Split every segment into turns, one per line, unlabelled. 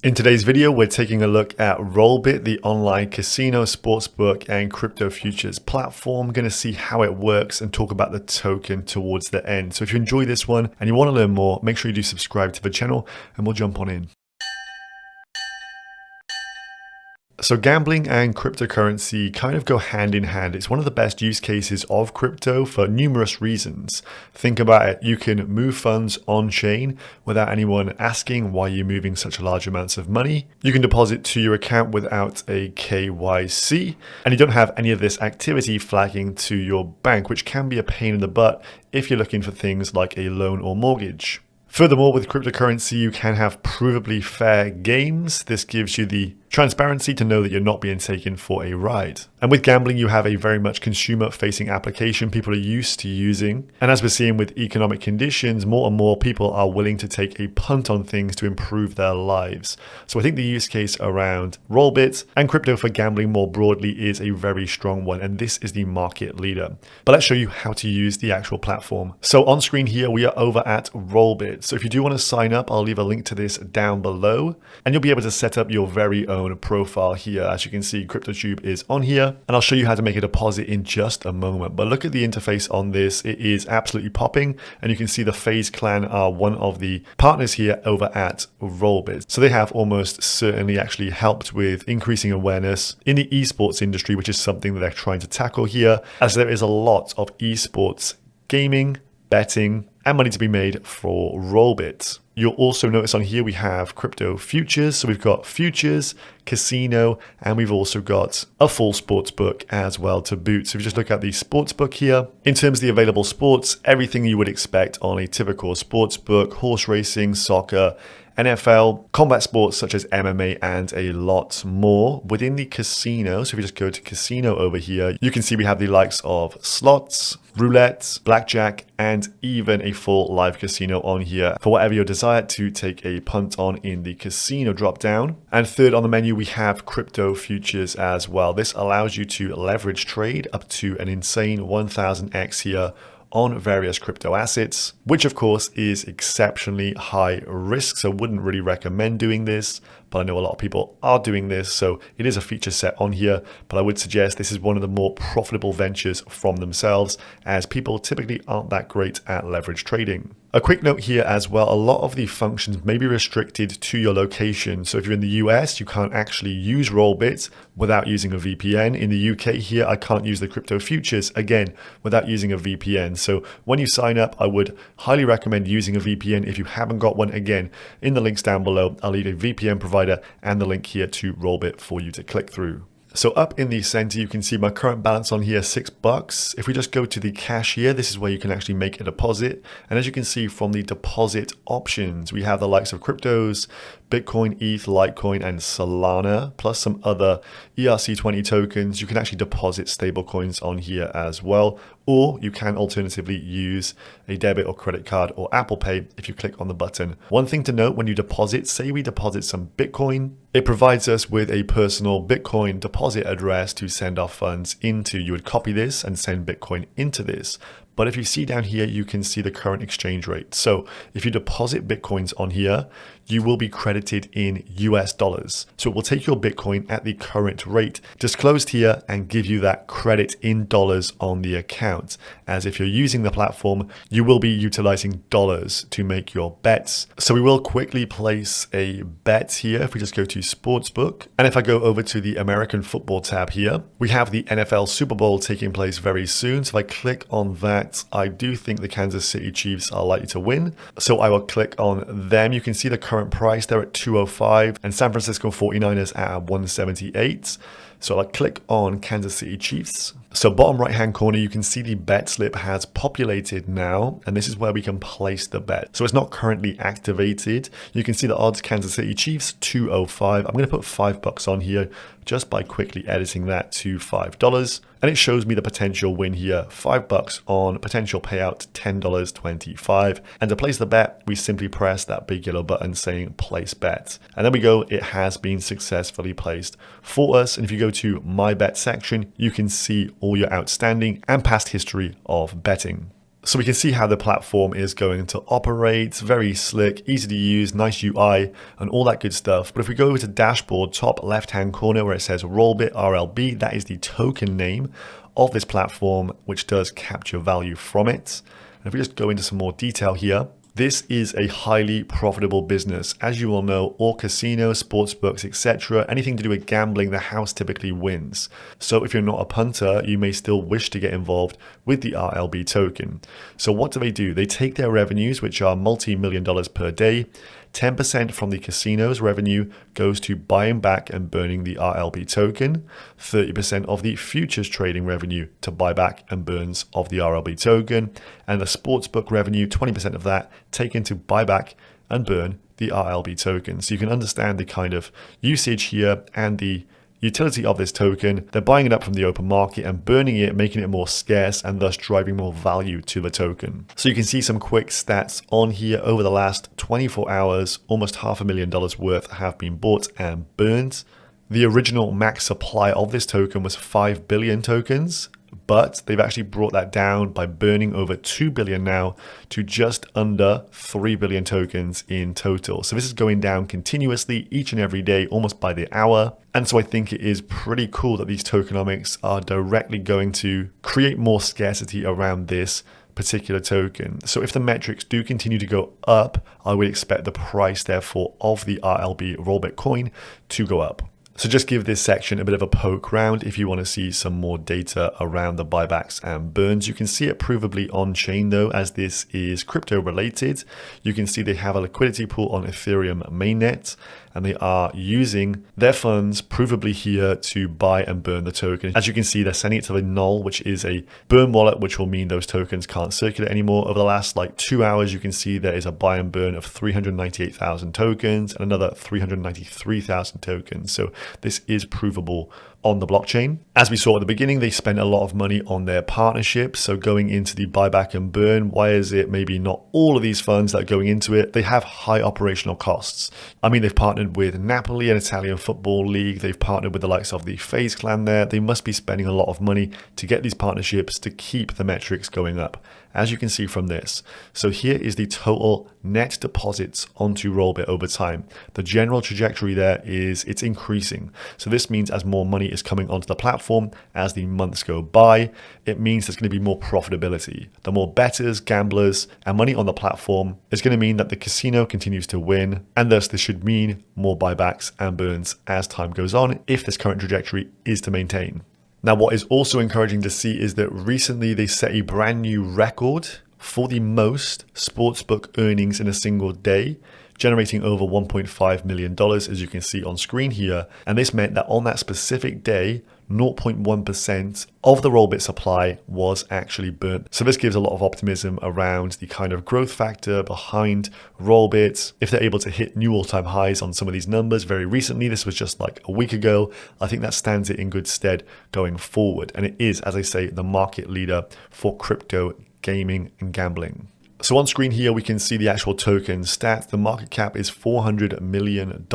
In today's video, we're taking a look at Rollbit, the online casino, sportsbook, and crypto futures platform. We're going to see how it works and talk about the token towards the end. So if you enjoy this one and you want to learn more, make sure you do subscribe to the channel and we'll jump on in. So gambling and cryptocurrency kind of go hand in hand. It's one of the best use cases of crypto for numerous reasons. Think about it. You can move funds on chain without anyone asking why you're moving such large amounts of money. You can deposit to your account without a KYC, and you don't have any of this activity flagging to your bank, which can be a pain in the butt if you're looking for things like a loan or mortgage. Furthermore, with cryptocurrency, you can have provably fair games. This gives you the transparency to know that you're not being taken for a ride. And with gambling, you have a very much consumer-facing application people are used to using. And as we're seeing with economic conditions, more and more people are willing to take a punt on things to improve their lives. So I think the use case around Rollbit and crypto for gambling more broadly is a very strong one. And this is the market leader. But let's show you how to use the actual platform. So on screen here, we are over at Rollbit. So if you do want to sign up, I'll leave a link to this down below. And you'll be able to set up your very own profile here. As you can see, CryptoTube is on here, and I'll show you how to make a deposit in just a moment. But look at the interface on this. It is absolutely popping, and you can see the FaZe Clan are one of the partners here over at Rollbit. So they have almost certainly actually helped with increasing awareness in the esports industry, which is something that they're trying to tackle here, as there is a lot of esports gaming, betting, and money to be made for Rollbit. You'll also notice on here we have crypto futures. So we've got futures, casino, and we've also got a full sportsbook as well to boot. So if you just look at the sportsbook here, in terms of the available sports, everything you would expect on a typical sportsbook: horse racing, soccer, NFL, combat sports such as MMA, and a lot more. Within the casino, so if you just go to casino over here, you can see we have the likes of slots, roulette, blackjack, and even a full live casino on here for whatever your desire to take a punt on in the casino drop down. And third on the menu, we have crypto futures as well. This allows you to leverage trade up to an insane 1000x here on various crypto assets, which of course is exceptionally high risk. So wouldn't really recommend doing this, but I know a lot of people are doing this. So it is a feature set on here, but I would suggest this is one of the more profitable ventures from themselves, as people typically aren't that great at leverage trading. A quick note here as well, a lot of the functions may be restricted to your location. So if you're in the US, you can't actually use Rollbit without using a VPN. In the UK here, I can't use the crypto futures, again, without using a VPN. So when you sign up, I would highly recommend using a VPN if you haven't got one. Again, in the links down below, I'll leave a VPN provider and the link here to Rollbit for you to click through. So up in the center, you can see my current balance on here, $6. If we just go to the cash here, this is where you can actually make a deposit. And as you can see from the deposit options, we have the likes of cryptos, Bitcoin, ETH, Litecoin, and Solana, plus some other ERC20 tokens. You can actually deposit stablecoins on here as well, or you can alternatively use a debit or credit card or Apple Pay if you click on the button. One thing to note when you deposit, say we deposit some Bitcoin, it provides us with a personal Bitcoin deposit address to send our funds into. You would copy this and send Bitcoin into this. But if you see down here, you can see the current exchange rate. So if you deposit Bitcoins on here, you will be credited in US dollars. So it will take your Bitcoin at the current rate disclosed here and give you that credit in dollars on the account. As if you're using the platform, you will be utilizing dollars to make your bets. So we will quickly place a bet here. If we just go to Sportsbook, and if I go over to the American football tab here, we have the NFL Super Bowl taking place very soon. So if I click on that, I do think the Kansas City Chiefs are likely to win. So I will click on them. You can see the current price there at 205 and San Francisco 49ers at 178. So I'll click on Kansas City Chiefs. So bottom right hand corner, you can see the bet slip has populated now, and this is where we can place the bet. So it's not currently activated. You can see the odds: Kansas City Chiefs 205. I'm going to put $5 on here just by quickly editing that to $5. And it shows me the potential win here, $5 on potential payout, $10.25. And to place the bet, we simply press that big yellow button saying place bet. And there we go, it has been successfully placed for us. And if you go to my bet section, you can see all your outstanding and past history of betting. So we can see how the platform is going to operate. Very slick, easy to use, nice UI, and all that good stuff. But if we go over to dashboard, top left-hand corner where it says Rollbit RLB, that is the token name of this platform, which does capture value from it. And if we just go into some more detail here, this is a highly profitable business. As you all know, all casinos, sportsbooks, etc., anything to do with gambling, the house typically wins. So if you're not a punter, you may still wish to get involved with the RLB token. So what do? They take their revenues, which are multi-million dollars per day. 10% from the casino's revenue goes to buying back and burning the RLB token, 30% of the futures trading revenue to buy back and burns of the RLB token, and the sportsbook revenue, 20% of that taken to buy back and burn the RLB token. So you can understand the kind of usage here and the utility of this token. They're buying it up from the open market and burning it, making it more scarce and thus driving more value to the token. So you can see some quick stats on here. Over the last 24 hours, almost $500,000 worth have been bought and burned. The original max supply of this token was 5 billion tokens, but they've actually brought that down by burning over 2 billion now to just under 3 billion tokens in total. So this is going down continuously each and every day, almost by the hour. And so I think it is pretty cool that these tokenomics are directly going to create more scarcity around this particular token. So if the metrics do continue to go up, I would expect the price therefore of the RLB Rollbit coin to go up. So just give this section a bit of a poke round if you want to see some more data around the buybacks and burns. You can see it provably on chain though, as this is crypto related. You can see they have a liquidity pool on Ethereum mainnet, and they are using their funds provably here to buy and burn the token. As you can see, they're sending it to the null, which is a burn wallet, which will mean those tokens can't circulate anymore. Over the last 2 hours, you can see there is a buy and burn of 398,000 tokens and another 393,000 tokens. So this is provable on the blockchain. As we saw at the beginning, they spent a lot of money on their partnerships. So going into the buyback and burn, why is it maybe not all of these funds that are going into it? They have high operational costs. I mean, they've partnered with Napoli, an Italian football league. They've partnered with the likes of the FaZe clan there. They must be spending a lot of money to get these partnerships to keep the metrics going up, as you can see from this. So here is the total net deposits onto Rollbit over time. The general trajectory there is it's increasing. So this means as more money is coming onto the platform as the months go by, it means there's going to be more profitability. The more bettors, gamblers, and money on the platform is going to mean that the casino continues to win, and thus this should mean more buybacks and burns as time goes on if this current trajectory is to maintain. Now, what is also encouraging to see is that recently they set a brand new record for the most sportsbook earnings in a single day, generating over $1.5 million, as you can see on screen here. And this meant that on that specific day, 0.1% of the Rollbit supply was actually burnt. So this gives a lot of optimism around the kind of growth factor behind Rollbit. If they're able to hit new all-time highs on some of these numbers very recently, this was just a week ago, I think that stands it in good stead going forward. And it is, as I say, the market leader for crypto gaming and gambling. So on screen here, we can see the actual token stats. The market cap is $400 million.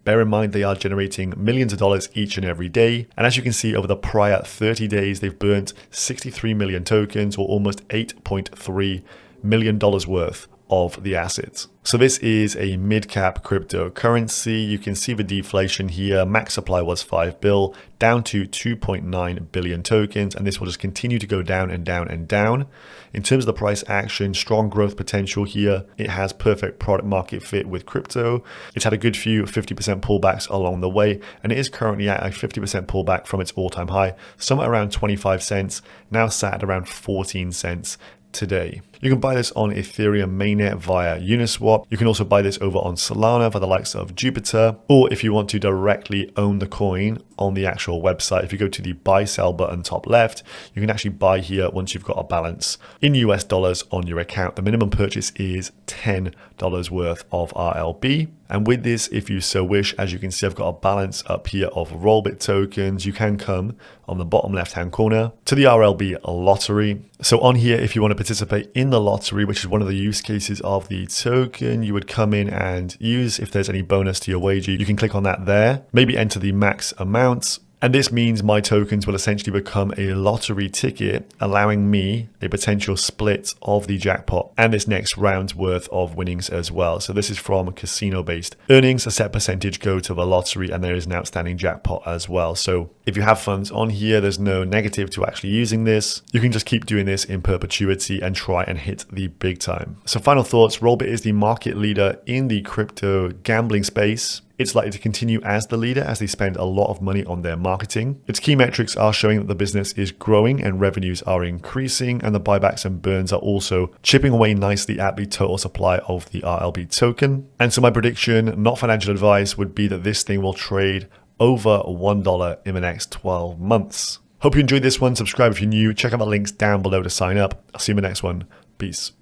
Bear in mind, they are generating millions of dollars each and every day. And as you can see, over the prior 30 days, they've burnt 63 million tokens, or almost $8.3 million worth of the assets. So this is a mid-cap cryptocurrency. You can see the deflation here. Max supply was 5 bill, down to 2.9 billion tokens, and this will just continue to go down and down and down. In terms of the price action, strong growth potential here. It has perfect product market fit with crypto. It's had a good few 50% pullbacks along the way, and it is currently at a 50% pullback from its all-time high, somewhere around 25 cents, now sat at around 14 cents today. You can buy this on Ethereum mainnet via Uniswap. You can also buy this over on Solana for the likes of Jupiter, or if you want to directly own the coin on the actual website, if you go to the buy sell button top left, you can actually buy here once you've got a balance in US dollars on your account. The minimum purchase is $10 worth of RLB. And with this, if you so wish, as you can see, I've got a balance up here of Rollbit tokens. You can come on the bottom left-hand corner to the RLB lottery. So on here, if you want to participate in the lottery, which is one of the use cases of the token, you would come in and use, if there's any bonus to your wager, you can click on that there, maybe enter the max amounts, And this means my tokens will essentially become a lottery ticket, allowing me a potential split of the jackpot and this next round's worth of winnings as well. So this is from casino-based earnings. A set percentage go to the lottery, and there is an outstanding jackpot as well. So if you have funds on here, there's no negative to actually using this. You can just keep doing this in perpetuity and try and hit the big time. So final thoughts, Rollbit is the market leader in the crypto gambling space. It's likely to continue as the leader as they spend a lot of money on their marketing. Its key metrics are showing that the business is growing and revenues are increasing, and the buybacks and burns are also chipping away nicely at the total supply of the RLB token. And so my prediction, not financial advice, would be that this thing will trade over $1 in the next 12 months. Hope you enjoyed this one. Subscribe if you're new. Check out the links down below to sign up. I'll see you in the next one. Peace.